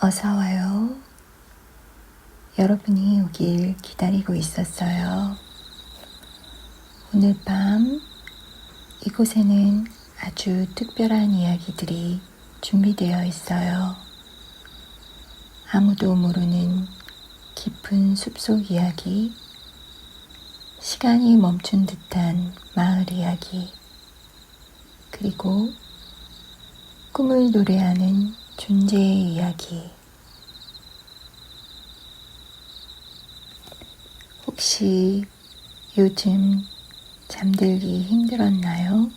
어서 와요. 여러분이 오길 기다리고 있었어요. 오늘 밤 이곳에는 아주 특별한 이야기들이 준비되어 있어요. 아무도 모르는 깊은 숲속 이야기, 시간이 멈춘 듯한 마을 이야기, 그리고 꿈을 노래하는 존재의 이야기. 혹시 요즘 잠들기 힘들었나요?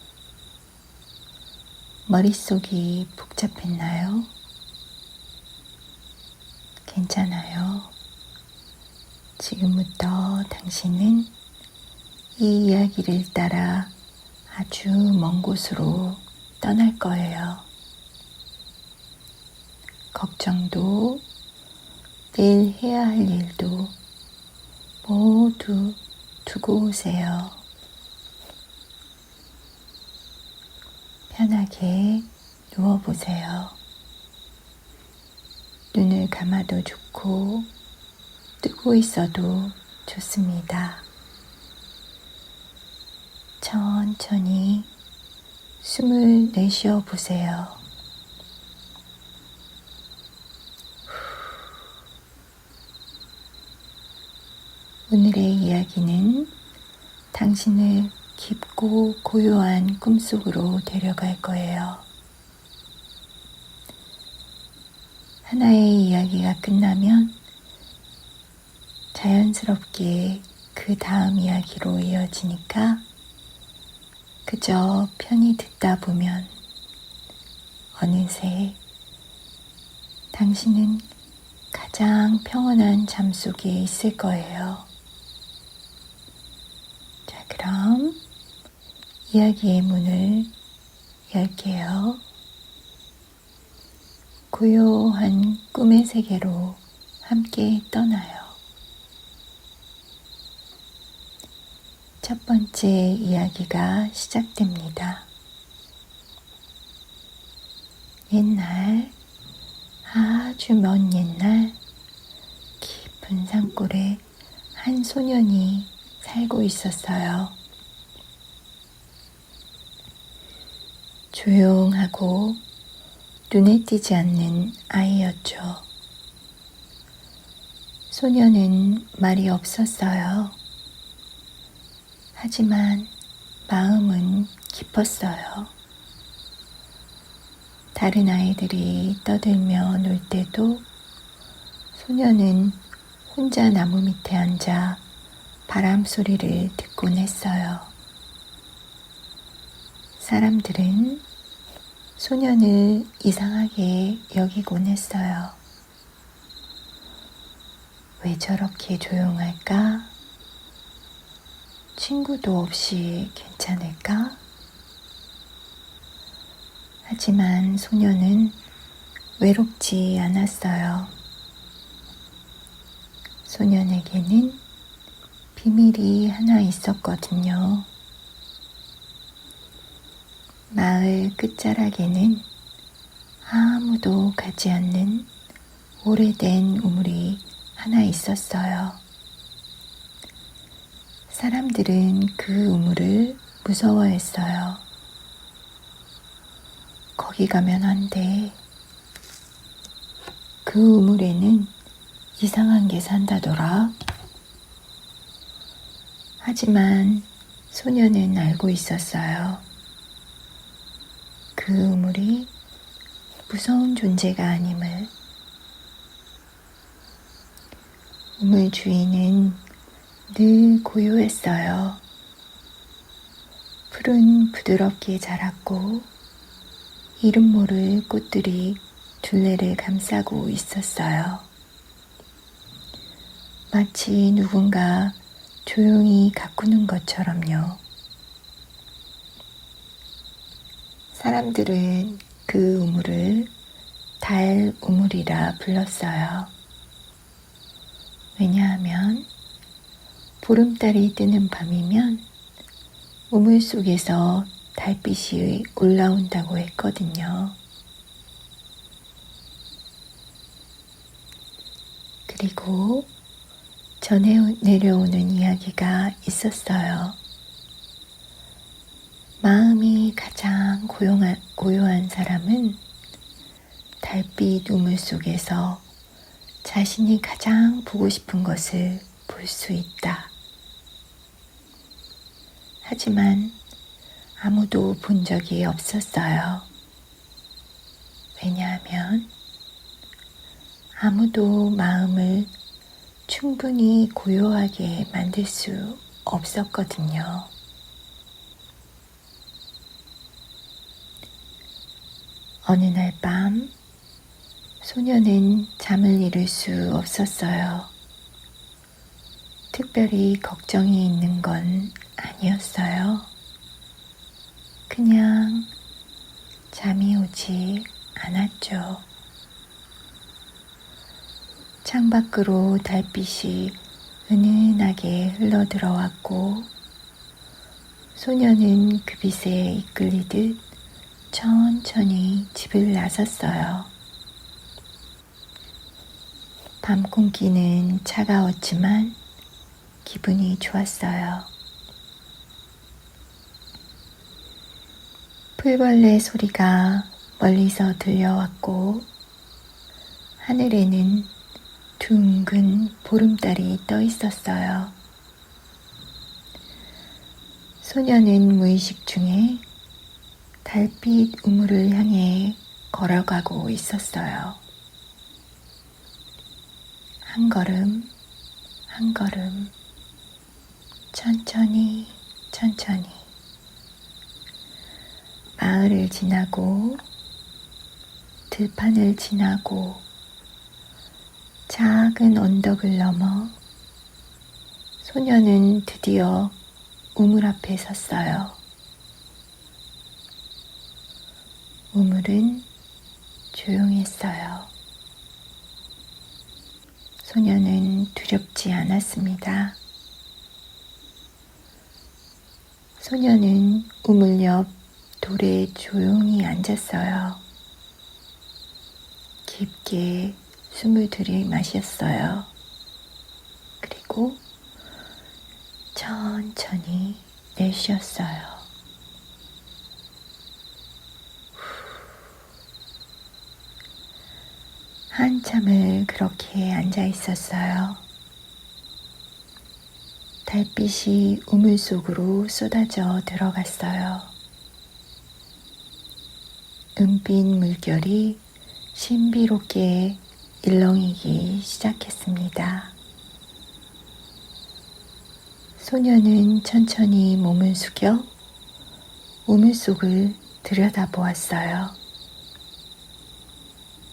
머릿속이 복잡했나요? 괜찮아요. 지금부터 당신은 이 이야기를 따라 아주 먼 곳으로 떠날 거예요. 걱정도, 내일 해야 할 일도 모두 두고 오세요. 편하게 누워보세요. 눈을 감아도 좋고 뜨고 있어도 좋습니다. 천천히 숨을 내쉬어 보세요. 오늘의 이야기는 당신을 깊고 고요한 꿈속으로 데려갈 거예요. 하나의 이야기가 끝나면 자연스럽게 그 다음 이야기로 이어지니까 그저 편히 듣다 보면 어느새 당신은 가장 평온한 잠 속에 있을 거예요. 자, 그럼 이야기의 문을 열게요. 고요한 꿈의 세계로 함께 떠나요. 첫 번째 이야기가 시작됩니다. 옛날, 아주 먼 옛날, 깊은 산골에 한 소년이 살고 있었어요. 조용하고 눈에 띄지 않는 아이였죠. 소년은 말이 없었어요. 하지만 마음은 깊었어요. 다른 아이들이 떠들며 놀 때도 소년은 혼자 나무 밑에 앉아 바람 소리를 듣곤 했어요. 사람들은 소년을 이상하게 여기곤 했어요. 왜 저렇게 조용할까? 친구도 없이 괜찮을까? 하지만 소년은 외롭지 않았어요. 소년에게는 비밀이 하나 있었거든요. 마을 끝자락에는 아무도 가지 않는 오래된 우물이 하나 있었어요. 사람들은 그 우물을 무서워했어요. 거기 가면 안 돼. 그 우물에는 이상한 게 산다더라. 하지만 소년은 알고 있었어요. 그 우물이 무서운 존재가 아님을. 우물 주인은 늘 고요했어요. 풀은 부드럽게 자랐고 이름 모를 꽃들이 둘레를 감싸고 있었어요. 마치 누군가 조용히 가꾸는 것처럼요. 사람들은 그 우물을 달 우물이라 불렀어요. 왜냐하면 보름달이 뜨는 밤이면 우물 속에서 달빛이 올라온다고 했거든요. 그리고 전해 내려오는 이야기가 있었어요. 마음이 가장 고요한 사람은 달빛 우물 속에서 자신이 가장 보고 싶은 것을 볼 수 있다. 하지만 아무도 본 적이 없었어요. 왜냐하면 아무도 마음을 충분히 고요하게 만들 수 없었거든요. 어느 날 밤, 소녀는 잠을 이룰 수 없었어요. 특별히 걱정이 있는 건 아니었어요. 그냥 잠이 오지 않았죠. 창밖으로 달빛이 은은하게 흘러들어왔고 소녀는 그 빛에 이끌리듯 천천히 집을 나섰어요. 밤 공기는 차가웠지만 기분이 좋았어요. 풀벌레 소리가 멀리서 들려왔고 하늘에는 둥근 보름달이 떠 있었어요. 소녀는 무의식 중에 달빛 우물을 향해 걸어가고 있었어요. 한 걸음, 한 걸음, 천천히, 천천히. 마을을 지나고, 들판을 지나고, 작은 언덕을 넘어 소녀는 드디어 우물 앞에 섰어요. 우물은 조용했어요. 소녀는 두렵지 않았습니다. 소녀는 우물 옆 돌에 조용히 앉았어요. 깊게 숨을 들이마셨어요. 그리고 천천히 내쉬었어요. 한참을 그렇게 앉아 있었어요. 달빛이 우물 속으로 쏟아져 들어갔어요. 은빛 물결이 신비롭게 일렁이기 시작했습니다. 소녀는 천천히 몸을 숙여 우물 속을 들여다보았어요.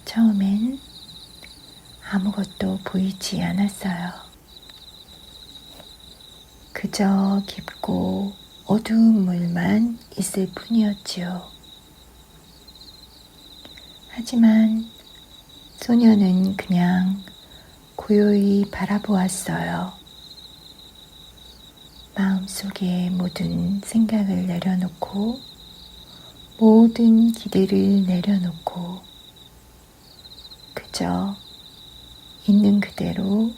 처음엔 아무것도 보이지 않았어요. 그저 깊고 어두운 물만 있을 뿐이었지요. 하지만 소녀는 그냥 고요히 바라보았어요. 마음속에 모든 생각을 내려놓고 모든 기대를 내려놓고 그저 있는 그대로.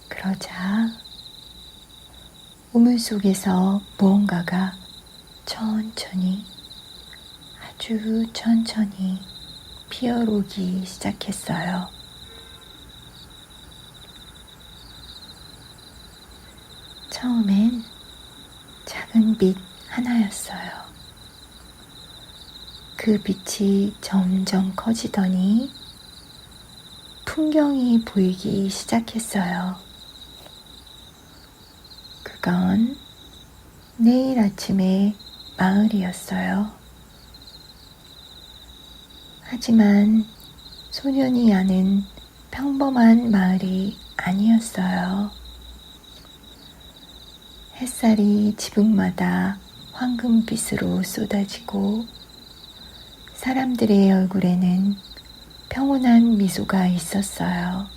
그러자 우물 속에서 무언가가 천천히, 아주 천천히 피어오르기 시작했어요. 처음엔 작은 빛 하나였어요. 그 빛이 점점 커지더니 풍경이 보이기 시작했어요. 그건 내일 아침의 마을이었어요. 하지만 소년이 아는 평범한 마을이 아니었어요. 햇살이 지붕마다 황금빛으로 쏟아지고 사람들의 얼굴에는 평온한 미소가 있었어요.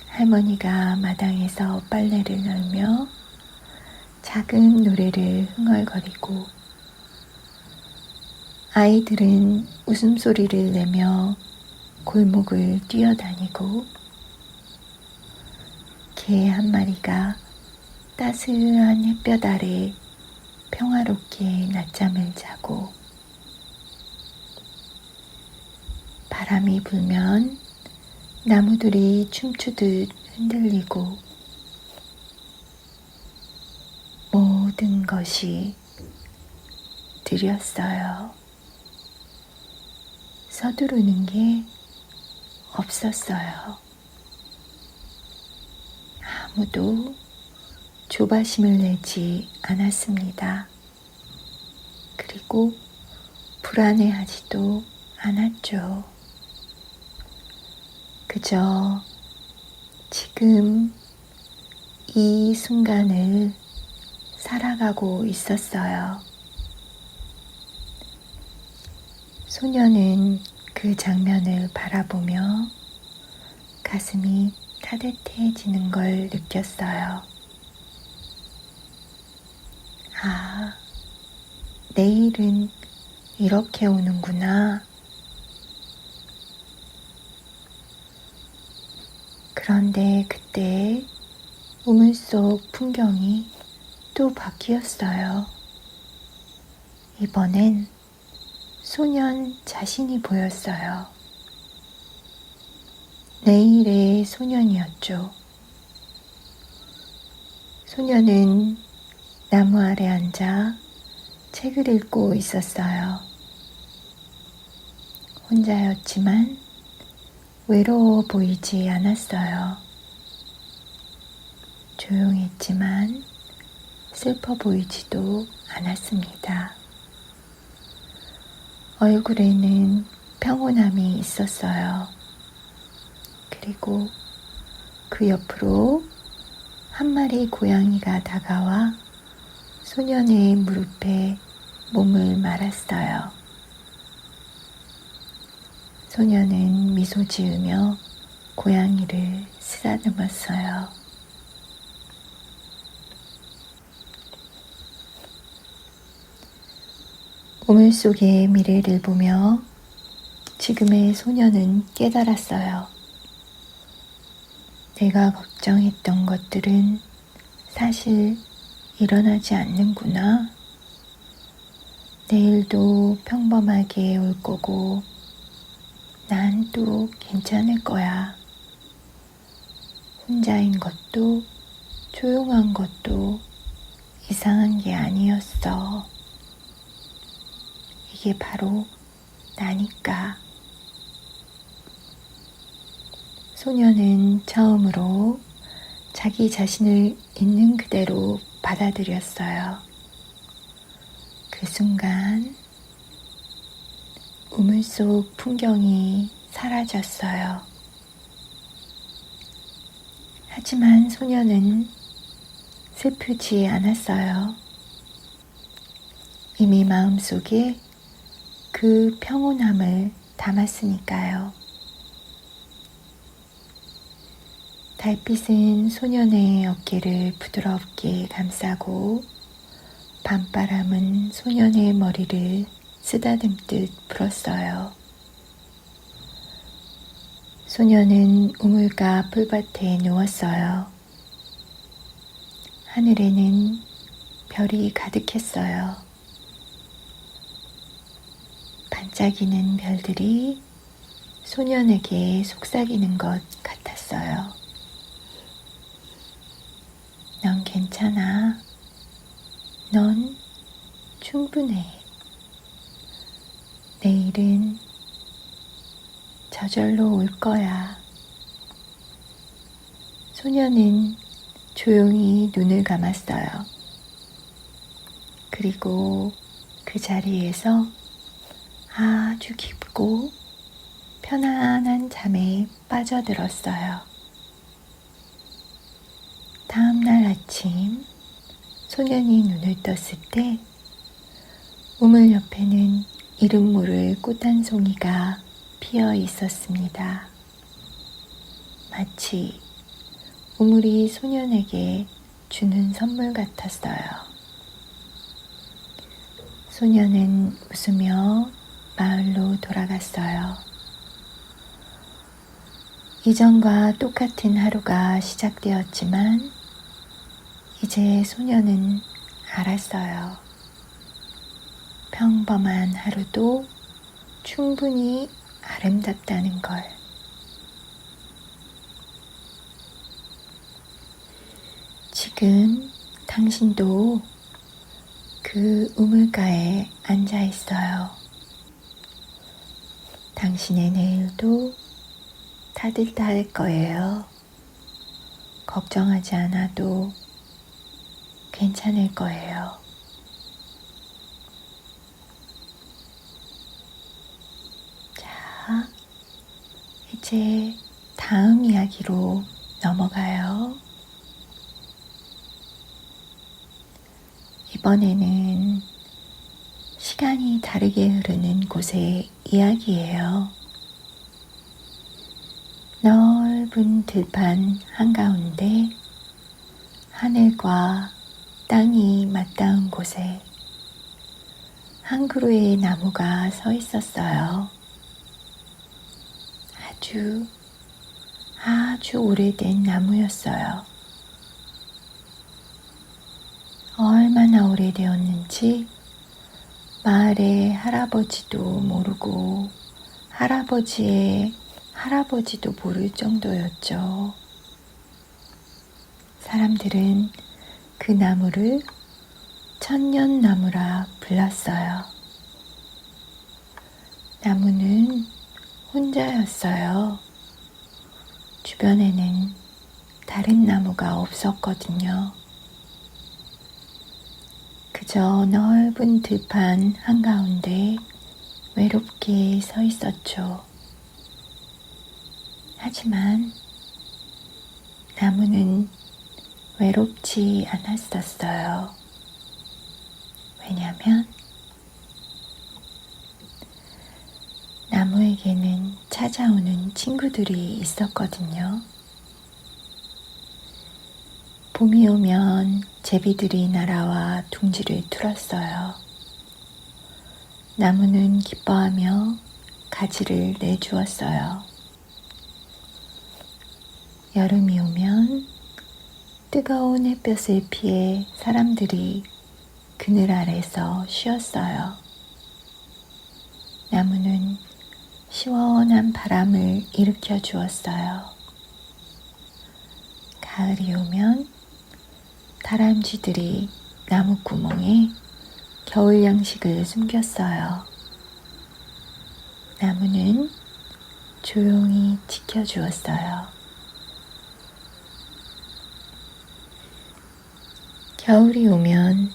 할머니가 마당에서 빨래를 널며 작은 노래를 흥얼거리고 아이들은 웃음소리를 내며 골목을 뛰어다니고 개 한 마리가 따스한 햇볕 아래 평화롭게 낮잠을 자고 바람이 불면 나무들이 춤추듯 흔들리고 모든 것이 들였어요. 서두르는 게 없었어요. 아무도 조바심을 내지 않았습니다. 그리고 불안해하지도 않았죠. 그저 지금 이 순간을 살아가고 있었어요. 소녀는 그 장면을 바라보며 가슴이 따뜻해지는 걸 느꼈어요. 아, 내일은 이렇게 오는구나. 그런데 그때 우물 속 풍경이 또 바뀌었어요. 이번엔 소년 자신이 보였어요. 내일의 소년이었죠. 소년은 나무 아래 앉아 책을 읽고 있었어요. 혼자였지만 외로워 보이지 않았어요. 조용했지만 슬퍼 보이지도 않았습니다. 얼굴에는 평온함이 있었어요. 그리고 그 옆으로 한 마리 고양이가 다가와 소년의 무릎에 몸을 말았어요. 소년은 미소 지으며 고양이를 쓰다듬었어요. 우물 속의 미래를 보며 지금의 소년은 깨달았어요. 내가 걱정했던 것들은 사실 일어나지 않는구나. 내일도 평범하게 올 거고 난 또 괜찮을 거야. 혼자인 것도 조용한 것도 이상한 게 아니었어. 이게 바로 나니까. 소녀는 처음으로 자기 자신을 있는 그대로 받아들였어요. 그 순간 우물 속 풍경이 사라졌어요. 하지만 소녀는 슬프지 않았어요. 이미 마음속에 그 평온함을 담았으니까요. 달빛은 소년의 어깨를 부드럽게 감싸고 밤바람은 소년의 머리를 쓰다듬듯 불었어요. 소년은 우물가 풀밭에 누웠어요. 하늘에는 별이 가득했어요. 반짝이는 별들이 소년에게 속삭이는 것 같았어요. 넌 괜찮아. 넌 충분해. 내일은 저절로 올 거야. 소녀는 조용히 눈을 감았어요. 그리고 그 자리에서 아주 깊고 편안한 잠에 빠져들었어요. 다음날 아침 소년이 눈을 떴을 때 우물 옆에는 이름 모를 꽃 한 송이가 피어 있었습니다. 마치 우물이 소년에게 주는 선물 같았어요. 소년은 웃으며 마을로 돌아갔어요. 이전과 똑같은 하루가 시작되었지만 이제 소녀는 알았어요. 평범한 하루도 충분히 아름답다는 걸. 지금 당신도 그 우물가에 앉아 있어요. 당신의 내일도 따뜻할 거예요. 걱정하지 않아도 괜찮을 거예요. 자, 이제 다음 이야기로 넘어가요. 이번에는 시간이 다르게 흐르는 곳의 이야기예요. 넓은 들판 한가운데 하늘과 땅이 맞닿은 곳에 한 그루의 나무가 서 있었어요. 아주 오래된 나무였어요. 얼마나 오래되었는지 마을의 할아버지도 모르고 할아버지의 할아버지도 모를 정도였죠. 사람들은 그 나무를 천년나무라 불렀어요. 나무는 혼자였어요. 주변에는 다른 나무가 없었거든요. 그저 넓은 들판 한가운데 외롭게 서 있었죠. 하지만 나무는 외롭지 않았었어요. 왜냐하면 나무에게는 찾아오는 친구들이 있었거든요. 봄이 오면 제비들이 날아와 둥지를 틀었어요. 나무는 기뻐하며 가지를 내주었어요. 여름이 오면 뜨거운 햇볕을 피해 사람들이 그늘 아래서 쉬었어요. 나무는 시원한 바람을 일으켜 주었어요. 가을이 오면 다람쥐들이 나무 구멍에 겨울 양식을 숨겼어요. 나무는 조용히 지켜주었어요. 겨울이 오면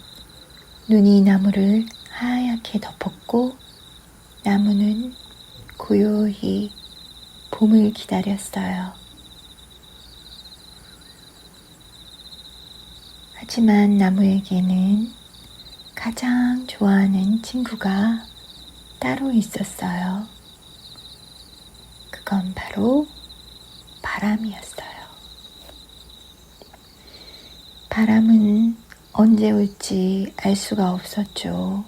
눈이 나무를 하얗게 덮었고 나무는 고요히 봄을 기다렸어요. 하지만 나무에게는 가장 좋아하는 친구가 따로 있었어요. 그건 바로 바람이었어요. 바람은 언제 올지 알 수가 없었죠.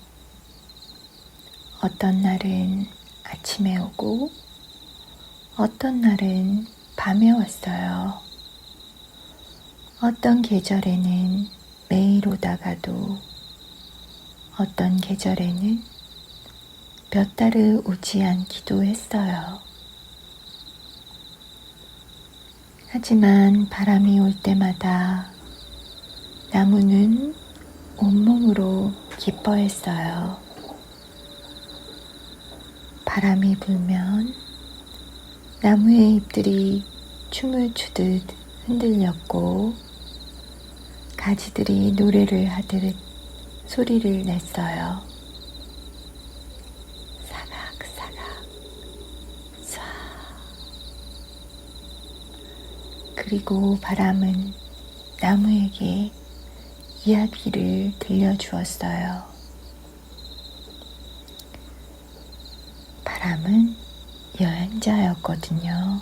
어떤 날은 아침에 오고 어떤 날은 밤에 왔어요. 어떤 계절에는 매일 오다가도 어떤 계절에는 몇 달을 오지 않기도 했어요. 하지만 바람이 올 때마다 나무는 온몸으로 기뻐했어요. 바람이 불면 나무의 잎들이 춤을 추듯 흔들렸고 가지들이 노래를 하듯 소리를 냈어요. 사각사각 쏴. 그리고 바람은 나무에게 이야기를 들려주었어요. 바람은 여행자였거든요.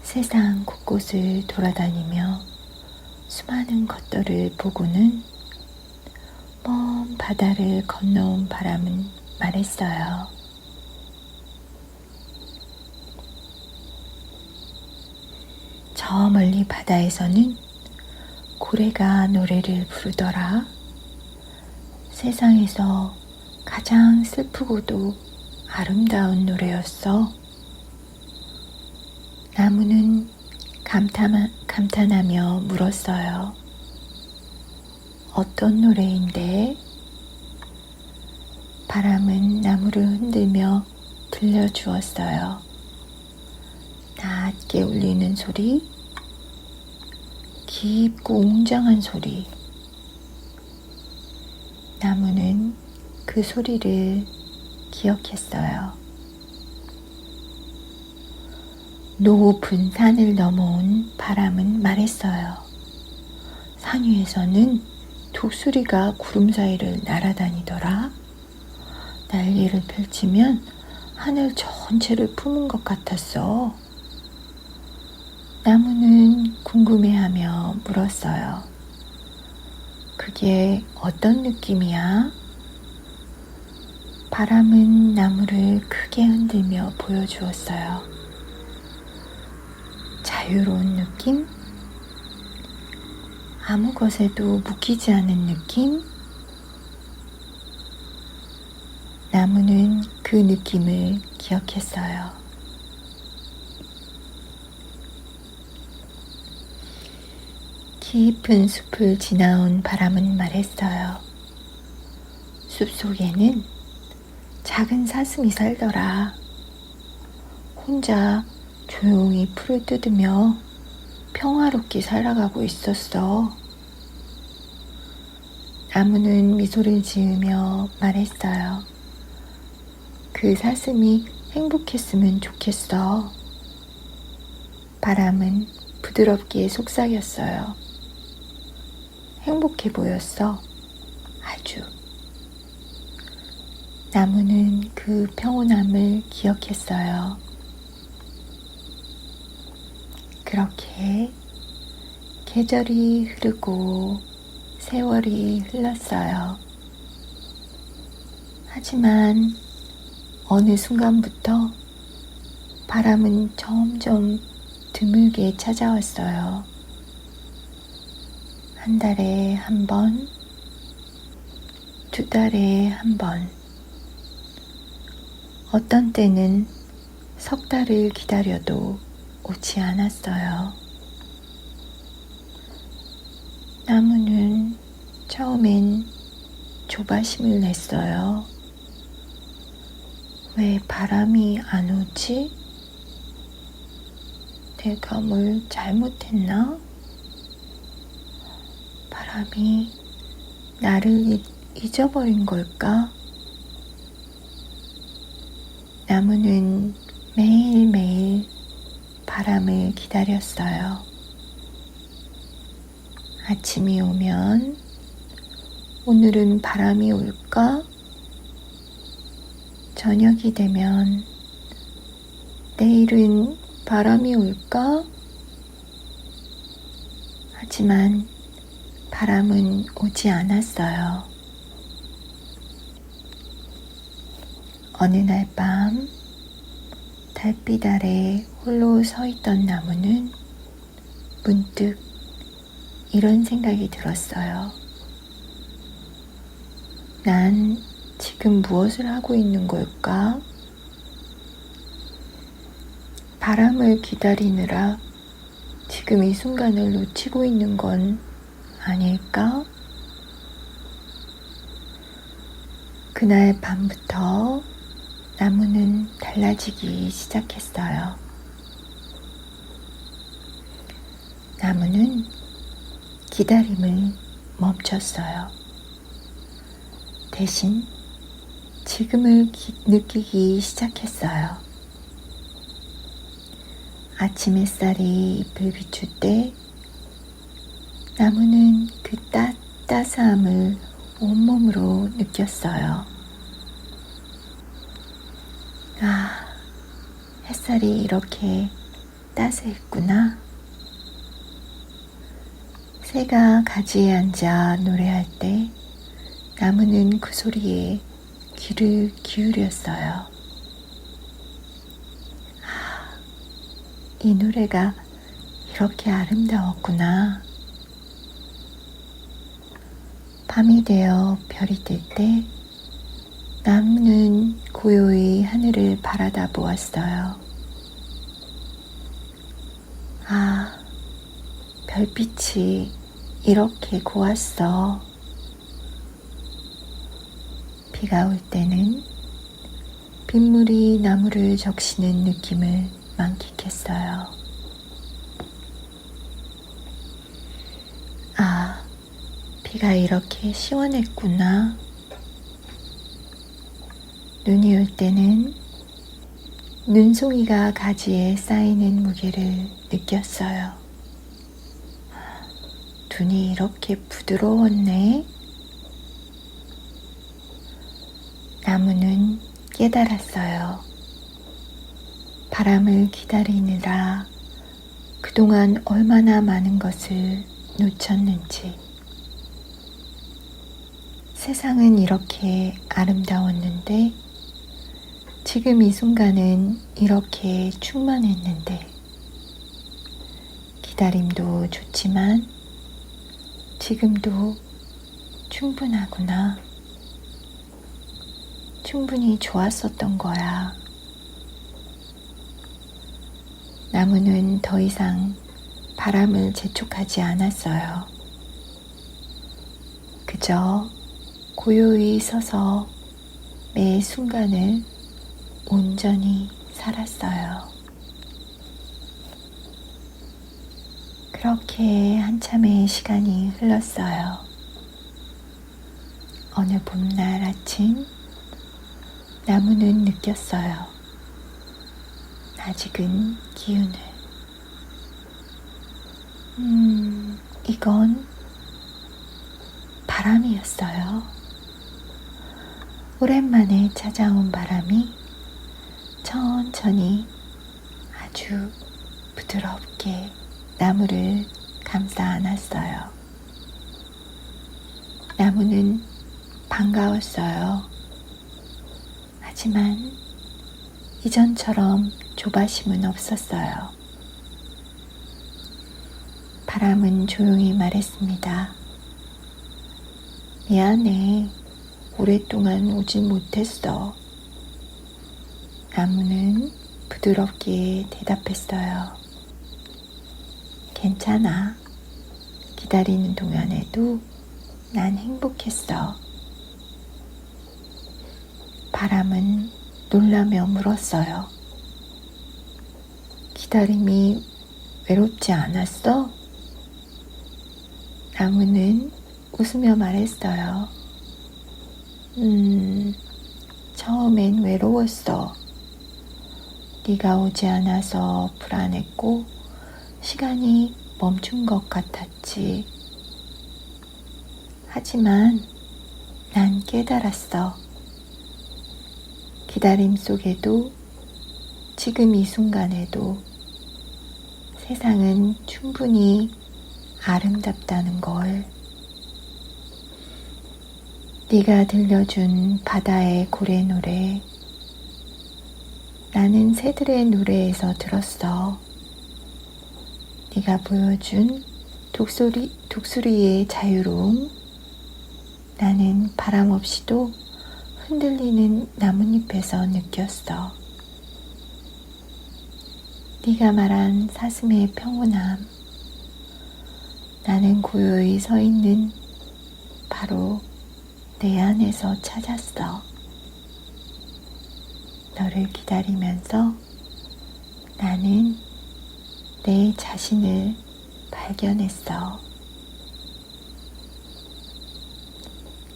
세상 곳곳을 돌아다니며 수많은 것들을 보고는 먼 바다를 건너온 바람은 말했어요. 저 멀리 바다에서는 고래가 노래를 부르더라. 세상에서 가장 슬프고도 아름다운 노래였어. 나무는 감탄하며 물었어요. 어떤 노래인데? 바람은 나무를 흔들며 들려주었어요. 낮게 울리는 소리, 깊고 웅장한 소리. 나무는 그 소리를 기억했어요. 높은 산을 넘어온 바람은 말했어요. 산 위에서는 독수리가 구름 사이를 날아다니더라. 날개를 펼치면 하늘 전체를 품은 것 같았어. 나무는 궁금해하며 물었어요. 그게 어떤 느낌이야? 바람은 나무를 크게 흔들며 보여주었어요. 자유로운 느낌? 아무 것에도 묶이지 않은 느낌? 나무는 그 느낌을 기억했어요. 깊은 숲을 지나온 바람은 말했어요. 숲속에는 작은 사슴이 살더라. 혼자 조용히 풀을 뜯으며 평화롭게 살아가고 있었어. 나무는 미소를 지으며 말했어요. 그 사슴이 행복했으면 좋겠어. 바람은 부드럽게 속삭였어요. 행복해 보였어. 아주. 나무는 그 평온함을 기억했어요. 그렇게 계절이 흐르고 세월이 흘렀어요. 하지만 어느 순간부터 바람은 점점 드물게 찾아왔어요. 한 달에 한 번, 두 달에 한 번, 어떤 때는 석 달을 기다려도 오지 않았어요. 나무는 처음엔 조바심을 냈어요. 왜 바람이 안 오지? 내가 뭘 잘못했나? 바람이 나를 잊어버린 걸까? 나무는 매일매일 바람을 기다렸어요. 아침이 오면 오늘은 바람이 올까? 저녁이 되면 내일은 바람이 올까? 하지만 바람은 오지 않았어요. 어느 날 밤 달빛 아래 홀로 서 있던 나무는 문득 이런 생각이 들었어요. 난 지금 무엇을 하고 있는 걸까? 바람을 기다리느라 지금 이 순간을 놓치고 있는 건 아닐까? 그날 밤부터 나무는 달라지기 시작했어요. 나무는 기다림을 멈췄어요. 대신 지금을 느끼기 시작했어요. 아침 햇살이 잎을 비출 때 나무는 그 따스함을 온몸으로 느꼈어요. 아, 햇살이 이렇게 따스했구나. 새가 가지에 앉아 노래할 때 나무는 그 소리에 귀를 기울였어요. 이 노래가 이렇게 아름다웠구나. 밤이 되어 별이 뜰 때 나무는 고요히 하늘을 바라다 보았어요. 아, 별빛이 이렇게 고왔어. 비가 올 때는 빗물이 나무를 적시는 느낌을 만끽했어요. 아, 비가 이렇게 시원했구나. 눈이 올 때는 눈송이가 가지에 쌓이는 무게를 느꼈어요. 눈이 이렇게 부드러웠네. 나무는 깨달았어요. 바람을 기다리느라 그동안 얼마나 많은 것을 놓쳤는지. 세상은 이렇게 아름다웠는데 지금 이 순간은 이렇게 충만했는데 기다림도 좋지만 지금도 충분하구나. 충분히 좋았었던 거야. 나무는 더 이상 바람을 재촉하지 않았어요. 그저 고요히 서서 매 순간을 온전히 살았어요. 그렇게 한참의 시간이 흘렀어요. 어느 봄날 아침, 나무는 느꼈어요. 아직은 기운을. 이건 바람이었어요. 오랜만에 찾아온 바람이 천천히 아주 부드럽게 나무를 감싸 안았어요. 나무는 반가웠어요. 하지만 이전처럼 조바심은 없었어요. 바람은 조용히 말했습니다. 미안해. 오랫동안 오지 못했어. 나무는 부드럽게 대답했어요. 괜찮아. 기다리는 동안에도 난 행복했어. 바람은 놀라며 물었어요. 기다림이 외롭지 않았어? 나무는 웃으며 말했어요. 처음엔 외로웠어. 네가 오지 않아서 불안했고 시간이 멈춘 것 같았지. 하지만 난 깨달았어. 기다림 속에도 지금 이 순간에도 세상은 충분히 아름답다는 걸. 네가 들려준 바다의 고래 노래, 나는 새들의 노래에서 들었어. 네가 보여준 독수리의 자유로움, 나는 바람 없이도 흔들리는 나뭇잎에서 느꼈어. 네가 말한 사슴의 평온함, 나는 고요히 서 있는 바로 내 안에서 찾았어. 너를 기다리면서 나는 내 자신을 발견했어.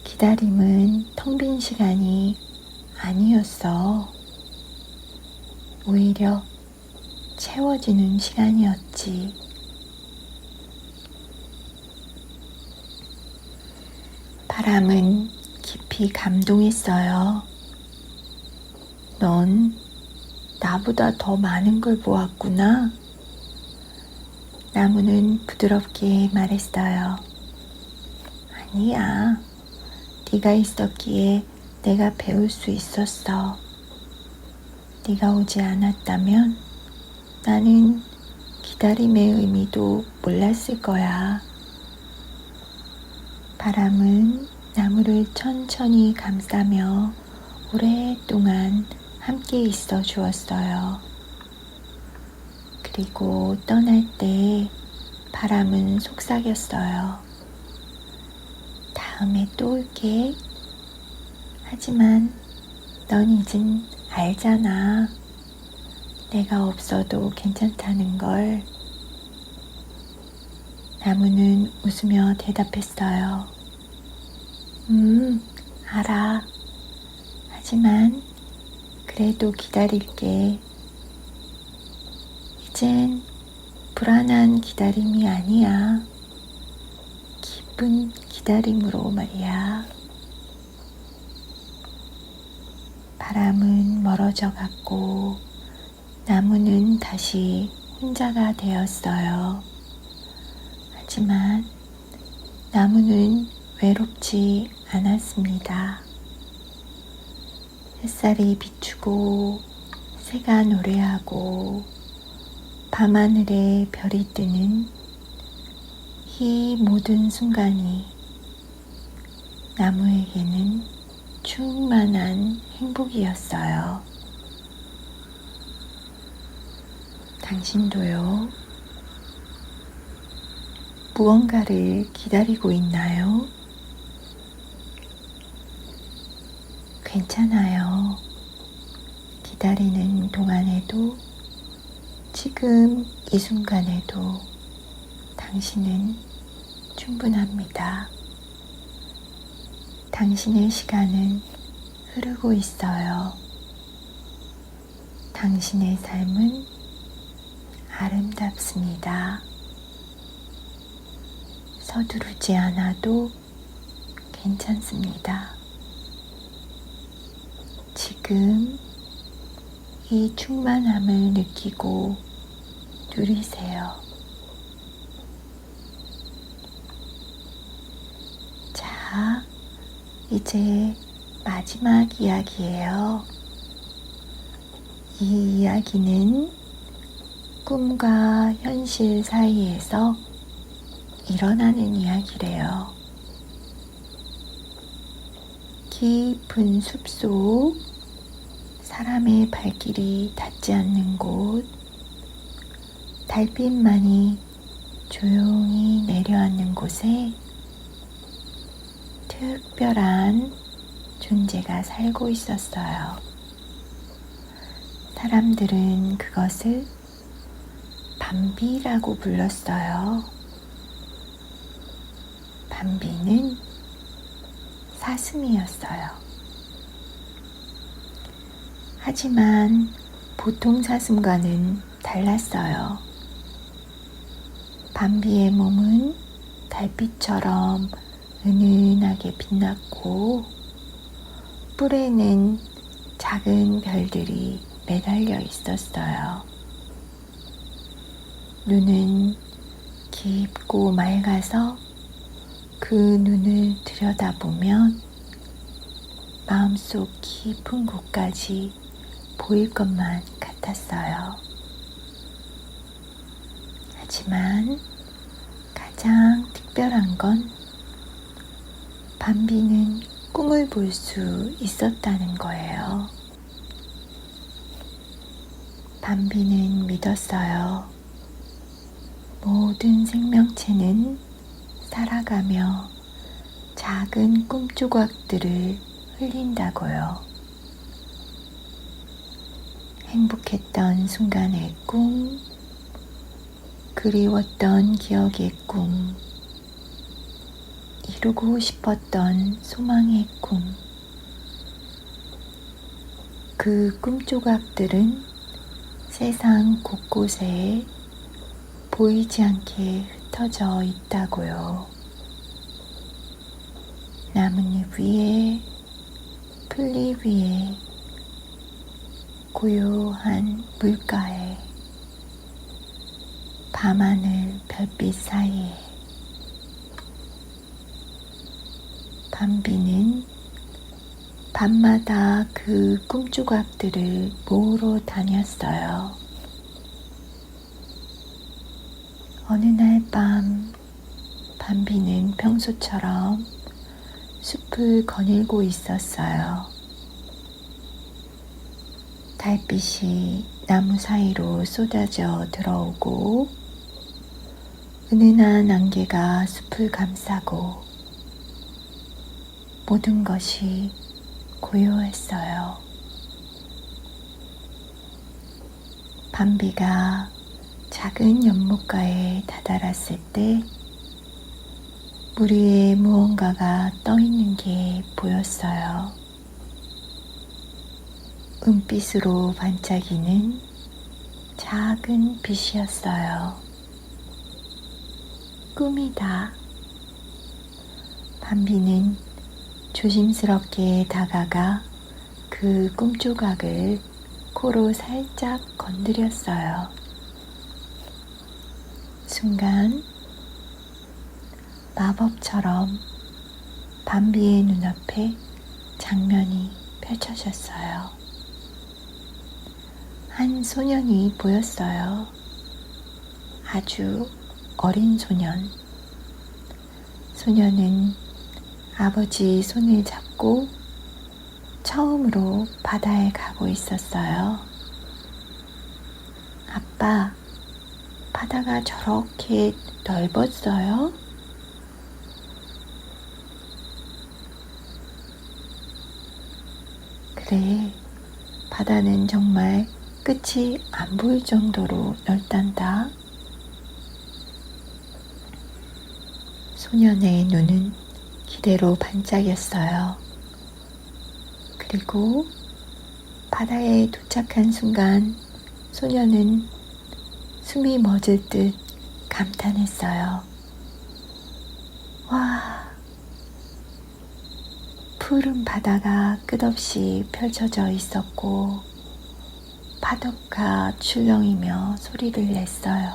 기다림은 텅 빈 시간이 아니었어. 오히려 채워지는 시간이었지. 바람은 깊이 감동했어요. 넌 나보다 더 많은 걸 보았구나. 나무는 부드럽게 말했어요. 아니야. 네가 있었기에 내가 배울 수 있었어. 네가 오지 않았다면 나는 기다림의 의미도 몰랐을 거야. 바람은 나무를 천천히 감싸며 오랫동안 함께 있어 주었어요. 그리고 떠날 때 바람은 속삭였어요. 다음에 또 올게. 하지만 넌 이젠 알잖아. 내가 없어도 괜찮다는 걸. 나무는 웃으며 대답했어요. 알아. 하지만 그래도 기다릴게. 이젠 불안한 기다림이 아니야. 기쁜 기다림으로 말이야. 바람은 멀어져 갔고 나무는 다시 혼자가 되었어요. 하지만 나무는 외롭지 않았습니다. 햇살이 비추고 새가 노래하고 밤하늘에 별이 뜨는 이 모든 순간이 나무에게는 충만한 행복이었어요. 당신도요, 무언가를 기다리고 있나요? 괜찮아요. 기다리는 동안에도 지금 이 순간에도 당신은 충분합니다. 당신의 시간은 흐르고 있어요. 당신의 삶은 아름답습니다. 서두르지 않아도 괜찮습니다. 지금 이 충만함을 느끼고 누리세요. 자, 이제 마지막 이야기예요. 이 이야기는 꿈과 현실 사이에서 일어나는 이야기래요. 깊은 숲속, 사람의 발길이 닿지 않는 곳, 달빛만이 조용히 내려앉는 곳에 특별한 존재가 살고 있었어요. 사람들은 그것을 밤비라고 불렀어요. 밤비는 사슴이었어요. 하지만 보통 사슴과는 달랐어요. 밤비의 몸은 달빛처럼 은은하게 빛났고 뿔에는 작은 별들이 매달려 있었어요. 눈은 깊고 맑아서 그 눈을 들여다보면 마음속 깊은 곳까지 보일 것만 같았어요. 하지만 가장 특별한 건 밤비는 꿈을 볼 수 있었다는 거예요. 밤비는 믿었어요. 모든 생명체는 살아가며 작은 꿈조각들을 흘린다고요. 행복했던 순간의 꿈, 그리웠던 기억의 꿈, 이루고 싶었던 소망의 꿈. 그 꿈조각들은 세상 곳곳에 보이지 않게 흩어져 있다고요. 나뭇잎 위에, 풀잎 위에, 고요한 물가에, 밤하늘 별빛 사이에. 밤비는 밤마다 그 꿈조각들을 모으러 다녔어요. 어느 날 밤, 밤비는 평소처럼 숲을 거닐고 있었어요. 달빛이 나무 사이로 쏟아져 들어오고 은은한 안개가 숲을 감싸고 모든 것이 고요했어요. 밤비가 작은 연못가에 다다랐을 때 물 위에 무언가가 떠 있는 게 보였어요. 은빛으로 반짝이는 작은 빛이었어요. 꿈이다. 밤비는 조심스럽게 다가가 그 꿈조각을 코로 살짝 건드렸어요. 순간 마법처럼 밤비의 눈앞에 장면이 펼쳐졌어요. 한 소년이 보였어요. 아주 어린 소년. 소년은 아버지 손을 잡고 처음으로 바다에 가고 있었어요. 아빠, 바다가 저렇게 넓었어요? 그래, 바다는 정말 끝이 안 보일 정도로 넓단다. 소년의 눈은 기대로 반짝였어요. 그리고 바다에 도착한 순간 소년은 숨이 멎을 듯 감탄했어요. 와! 푸른 바다가 끝없이 펼쳐져 있었고 파도가 출렁이며 소리를 냈어요.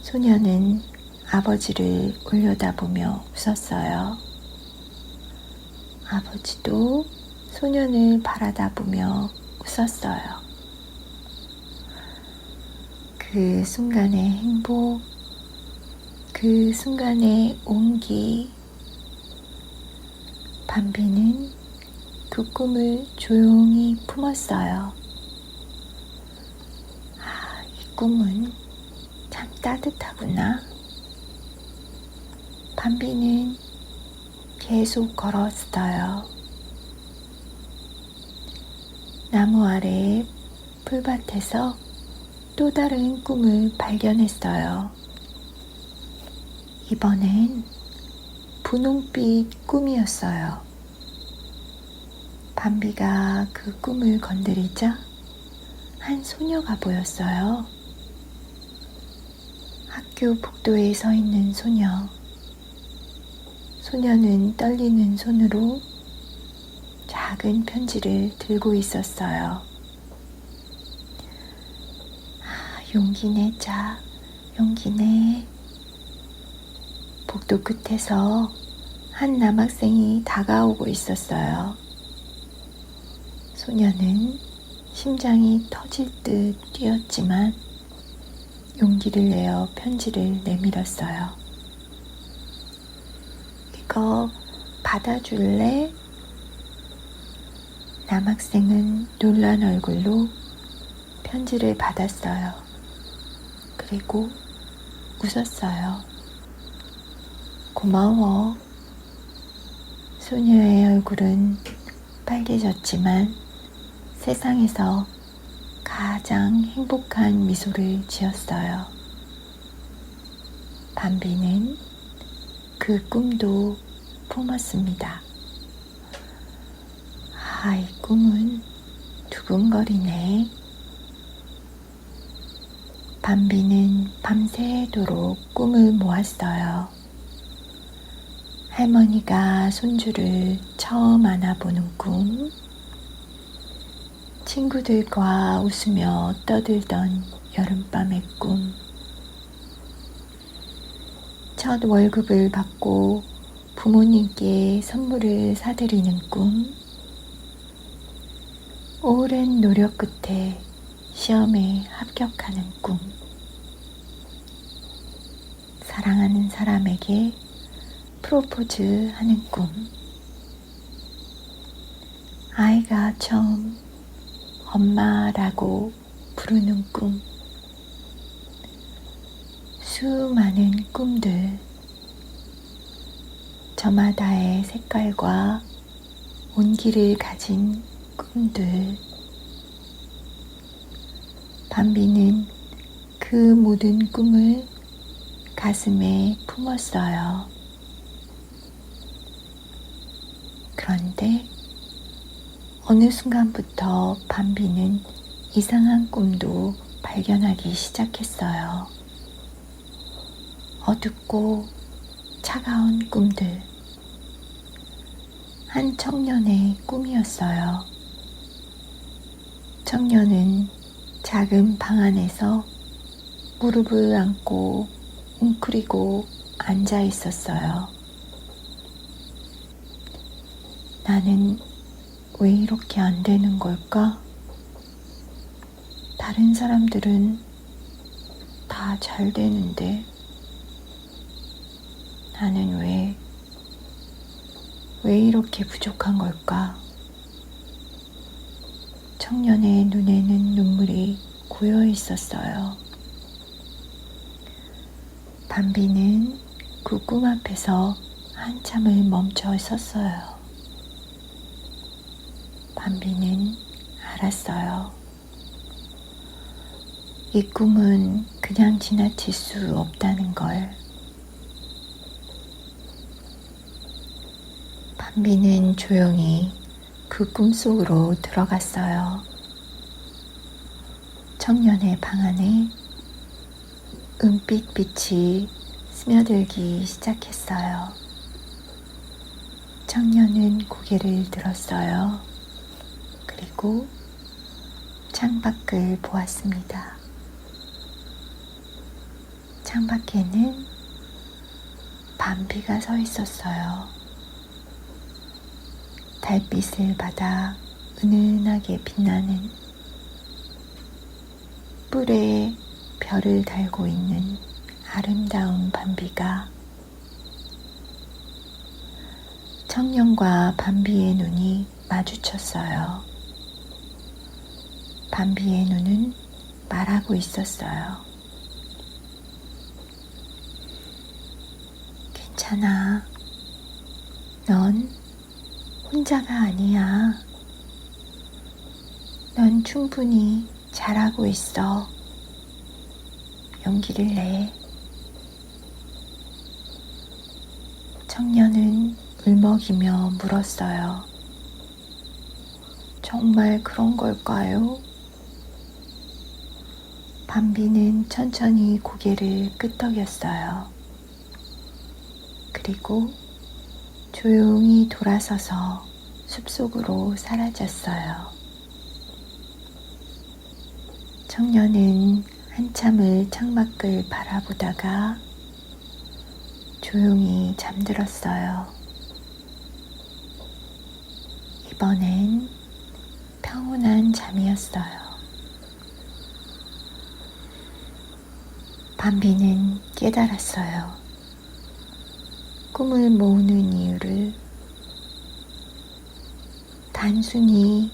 소년은 아버지를 올려다보며 웃었어요. 아버지도 소년을 바라다보며 웃었어요. 그 순간의 행복, 그 순간의 온기, 밤비는 그 꿈을 조용히 품었어요. 이 꿈은 참 따뜻하구나. 밤비는 계속 걸었어요. 나무 아래 풀밭에서 또 다른 꿈을 발견했어요. 이번엔 분홍빛 꿈이었어요. 밤비가 그 꿈을 건드리자 한 소녀가 보였어요. 학교 복도에 서 있는 소녀. 소녀는 떨리는 손으로 작은 편지를 들고 있었어요. 용기 내자, 용기 내. 복도 끝에서 한 남학생이 다가오고 있었어요. 소녀는 심장이 터질 듯 뛰었지만 용기를 내어 편지를 내밀었어요. 이거 받아줄래? 남학생은 놀란 얼굴로 편지를 받았어요. 그리고 웃었어요. 고마워. 소녀의 얼굴은 빨개졌지만 세상에서 가장 행복한 미소를 지었어요. 밤비는 그 꿈도 품었습니다. 이 꿈은 두근거리네. 밤비는 밤새도록 꿈을 모았어요. 할머니가 손주를 처음 안아보는 꿈, 친구들과 웃으며 떠들던 여름밤의 꿈, 첫 월급을 받고 부모님께 선물을 사드리는 꿈, 오랜 노력 끝에 시험에 합격하는 꿈, 사랑하는 사람에게 프로포즈 하는 꿈, 아이가 처음 엄마라고 부르는 꿈, 수많은 꿈들, 저마다의 색깔과 온기를 가진 꿈들. 밤비는 그 모든 꿈을 가슴에 품었어요. 그런데 어느 순간부터 밤비는 이상한 꿈도 발견하기 시작했어요. 어둡고 차가운 꿈들. 한 청년의 꿈이었어요. 청년은 작은 방 안에서 무릎을 안고 웅크리고 앉아 있었어요. 나는 왜 이렇게 안 되는 걸까? 다른 사람들은 다 잘 되는데 나는 왜 이렇게 부족한 걸까? 청년의 눈에는 눈물이 고여 있었어요. 밤비는 그 꿈 앞에서 한참을 멈춰 섰어요. 밤비는 알았어요. 이 꿈은 그냥 지나칠 수 없다는 걸. 밤비는 조용히 그 꿈속으로 들어갔어요. 청년의 방 안에 은빛빛이 스며들기 시작했어요. 청년은 고개를 들었어요. 그리고 창밖을 보았습니다. 창밖에는 밤비가 서 있었어요. 달빛을 받아 은은하게 빛나는 뿔에 별을 달고 있는 아름다운 밤비가 청년과 밤비의 눈이 마주쳤어요. 밤비의 눈은 말하고 있었어요. 괜찮아. 넌 혼자가 아니야. 넌 충분히 잘하고 있어. 용기를 내. 청년은 울먹이며 물었어요. 정말 그런 걸까요? 밤비는 천천히 고개를 끄덕였어요. 그리고 조용히 돌아서서 숲속으로 사라졌어요. 청년은 한참을 창밖을 바라보다가 조용히 잠들었어요. 이번엔 평온한 잠이었어요. 밤비는 깨달았어요. 꿈을 모으는 이유를 단순히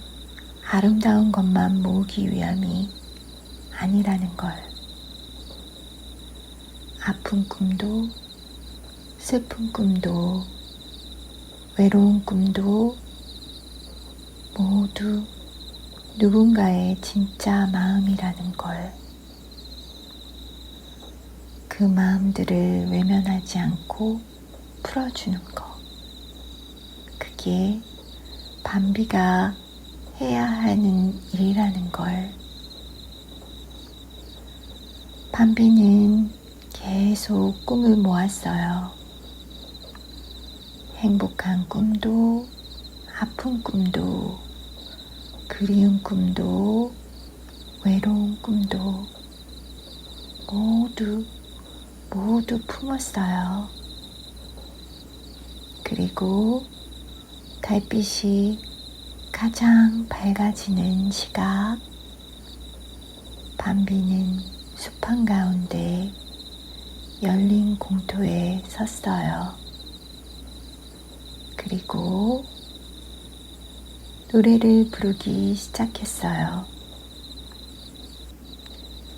아름다운 것만 모으기 위함이 아니라는 걸. 아픈 꿈도, 슬픈 꿈도, 외로운 꿈도 모두 누군가의 진짜 마음이라는 걸. 그 마음들을 외면하지 않고 풀어주는 것. 그게 밤비가 해야 하는 일이라는 걸. 밤비는 계속 꿈을 모았어요. 행복한 꿈도, 아픈 꿈도, 그리운 꿈도, 외로운 꿈도 모두 품었어요. 그리고 달빛이 가장 밝아지는 시각, 밤비는 숲 한가운데 열린 공터에 섰어요. 그리고 노래를 부르기 시작했어요.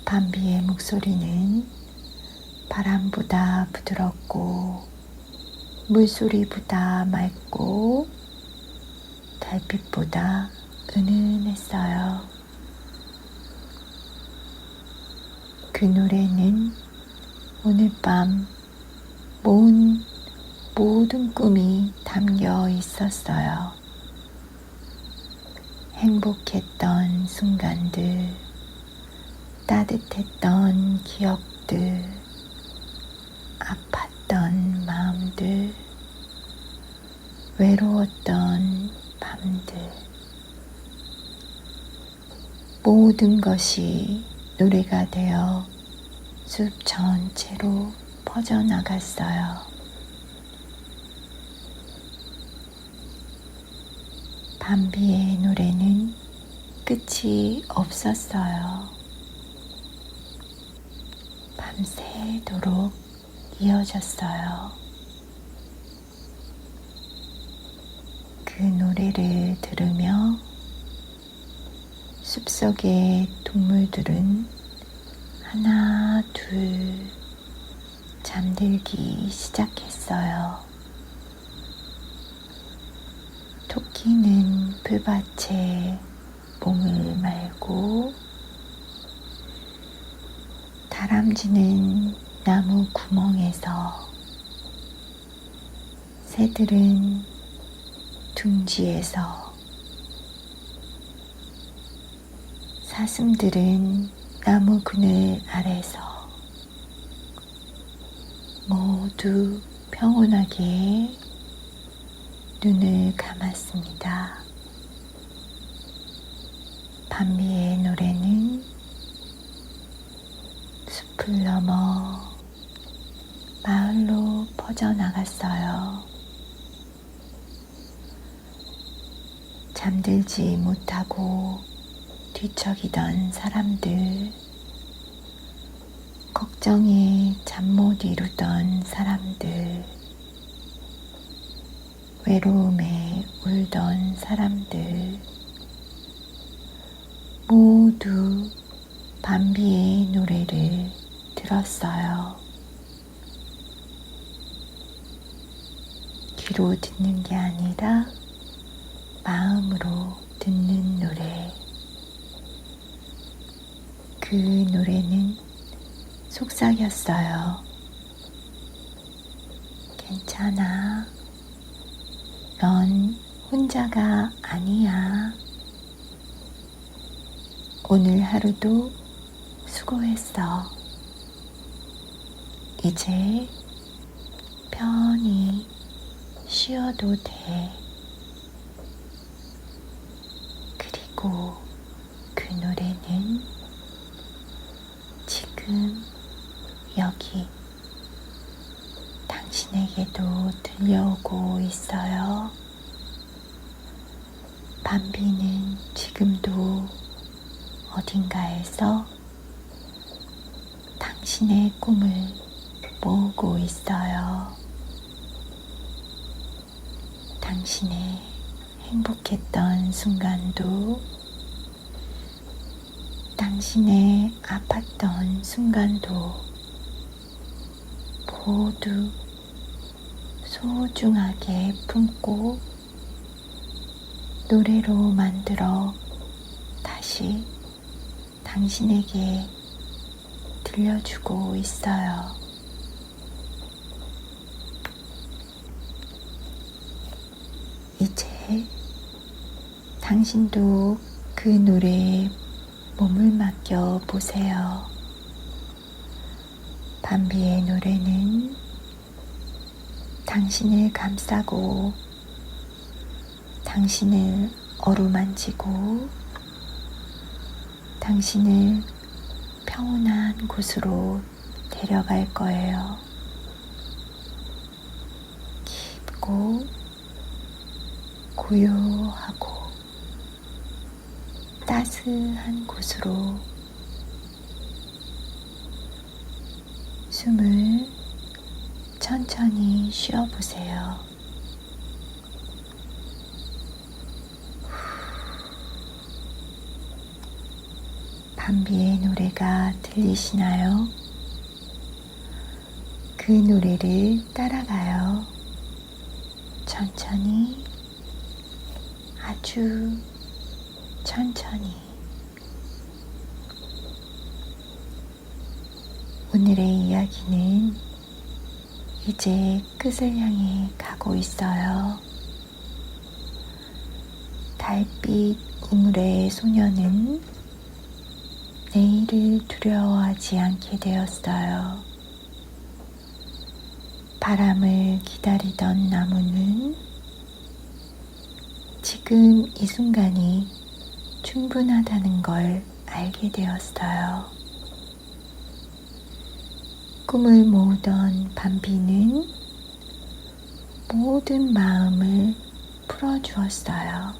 밤비의 목소리는 바람보다 부드럽고 물소리보다 맑고 달빛보다 은은했어요. 그 노래는 오늘 밤 모은 모든 꿈이 담겨 있었어요. 행복했던 순간들, 따뜻했던 기억들, 아팠던 마음들, 외로웠던 밤들, 모든 것이 노래가 되어 숲 전체로 퍼져나갔어요. 밤비의 노래는 끝이 없었어요. 밤새도록 이어졌어요. 그 노래를 들으며 숲속의 동물들은 하나, 둘 잠들기 시작했어요. 토끼는 풀밭에 몸을 말고, 다람쥐는 나무 구멍에서, 새들은 둥지에서, 사슴들은 나무 그늘 아래서 모두 평온하게 눈을 감았습니다. 밤비의 노래는 숲을 넘어 마을로 퍼져나갔어요. 잠들지 못하고 뒤척이던 사람들, 걱정에 잠 못 이루던 사람들, 외로움에 울던 사람들, 모두 밤비의 노래를 들었어요. 귀로 듣는 게 아니라 마음으로 듣는 노래. 그 노래는 속삭였어요. 괜찮아. 넌 혼자가 아니야. 오늘 하루도 수고했어. 이제 편히 쉬어도 돼. 그리고 그 노래는 지금 여기 당신에게도 들려오고 있어요. 밤비는 지금도 어딘가에서 당신의 꿈을 모으고 있어요. 당신의 행복했던 순간도, 당신의 아팠던 순간도 모두 소중하게 품고 노래로 만들어 다시 당신에게 들려주고 있어요. 이제 당신도 그 노래에 몸을 맡겨 보세요. 밤비의 노래는 당신을 감싸고 당신을 어루만지고 당신을 평온한 곳으로 데려갈 거예요. 차갑고 고요하고 따스한 곳으로 숨을 천천히 쉬어보세요. 밤비의 노래가 들리시나요? 그 노래를 따라가요. 천천히, 아주 천천히. 오늘의 이야기는 이제 끝을 향해 가고 있어요. 달빛 우물의 소녀는 내일을 두려워하지 않게 되었어요. 바람을 기다리던 나무는 지금 이 순간이 충분하다는 걸 알게 되었어요. 꿈을 모으던 밤비는 모든 마음을 풀어주었어요.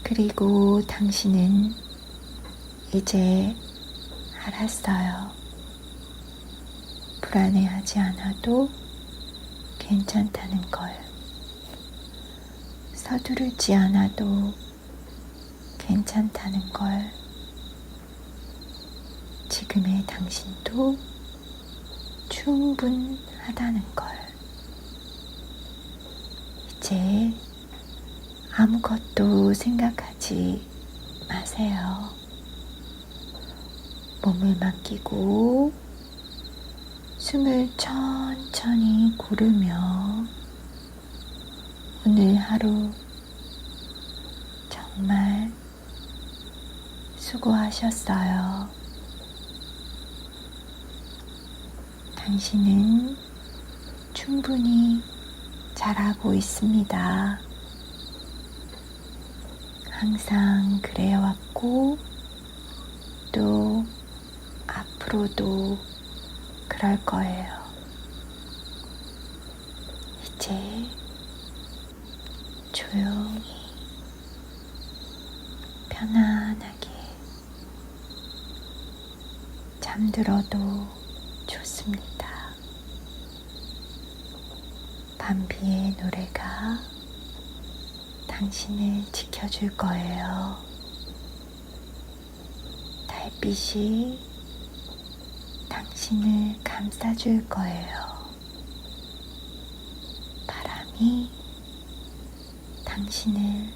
그리고 당신은 이제 알았어요. 불안해하지 않아도 괜찮다는 걸. 서두르지 않아도 괜찮다는 걸. 지금의 당신도 충분하다는 걸. 이제 아무것도 생각하지 마세요. 몸을 맡기고 숨을 천천히 고르며 오늘 하루 정말 수고하셨어요. 당신은 충분히 잘하고 있습니다. 항상 그래왔고 또 앞으로도 그럴 거예요. 이제 조용히 편안하게 잠들어도 좋습니다. 밤비의 노래가 당신을 지켜줄 거예요. 달빛이 당신을 감싸줄 거예요. 바람이 당신을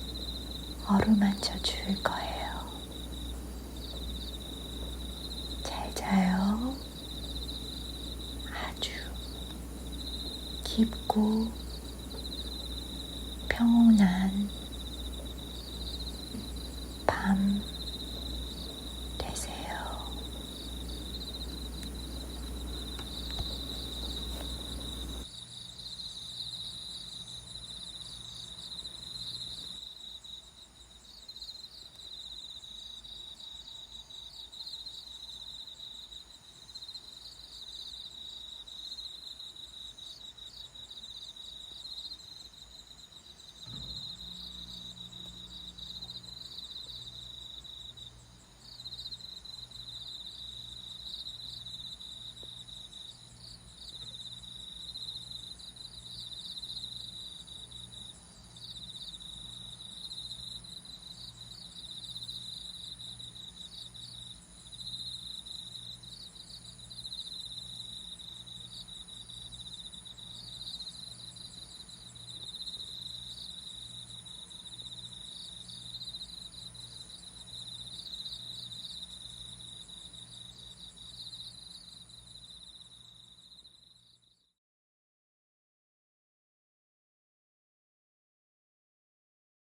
어루만져 줄 거예요. 잘 자요. 아주 깊고 평온한 밤